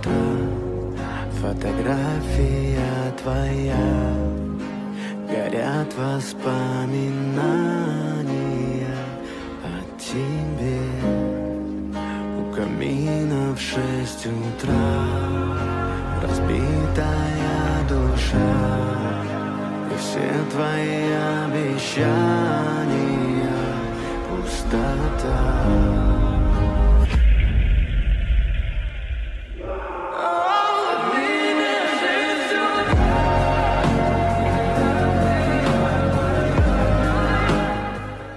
утра. Фотография твоя, горят воспоминания о тебе. У камина в 6 утра, разбитая душа, и все твои обещания пустота.